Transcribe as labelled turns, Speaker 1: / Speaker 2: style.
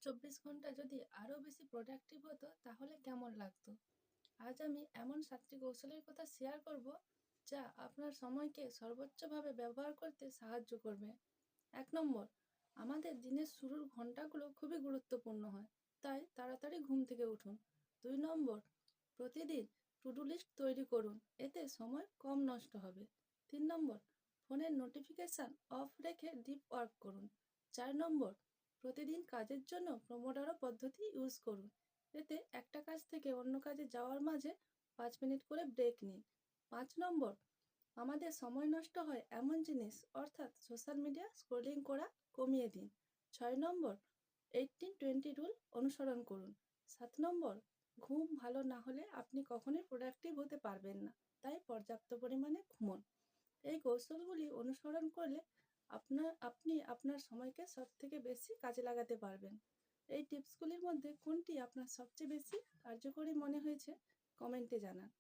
Speaker 1: 24 ঘন্টা যদি আরো বেশি প্রোডাক্টিভ হতো তাহলে কেমন লাগতো? আজ আমি এমন 7টি কৌশলের কথা শেয়ার করব যা আপনার সময়কে সর্বোচ্চভাবে ব্যবহার করতে সাহায্য করবে। 1 নম্বর, আমাদের দিনের শুরুর ঘন্টাগুলো খুবই গুরুত্বপূর্ণ হয়, তাই তাড়াতাড়ি ঘুম থেকে উঠুন। 2 নম্বর, প্রতিদিন টু ডু লিস্ট তৈরি করুন, এতে সময় কম নষ্ট হবে। 3 নম্বর, ফোনের নোটিফিকেশন অফ রেখে ডিপ ওয়ার্ক করুন। 4 নম্বর, প্রতিদিন কাজের জন্য প্রোমোডারো পদ্ধতি ইউজ করুন, এতে একটা কাজ থেকে অন্য কাজে যাওয়ার মাঝে 5 মিনিট করে ব্রেক নিন। 5 নম্বর, আমাদের সময় নষ্ট হয় এমন জিনিস অর্থাৎ সোশ্যাল মিডিয়া স্ক্রোলিং করা কমিয়ে দিন। 6 নম্বর, 18-20 রুল অনুসরণ করুন। 7 নম্বর, ঘুম ভালো না হলে আপনি কখনোই প্রোডাক্টিভ হতে পারবেন না, তাই পর্যাপ্ত পরিমাণে ঘুমন। এই কৌশলগুলি অনুসরণ করলে আপনি আপনার সময়কে সব থেকে বেশি কাজে লাগাতে পারবেন। এই টিপসগুলির মধ্যে কোনটি আপনার সবচেয়ে বেশি কার্যকরী মনে হয়েছে কমেন্টে জানান।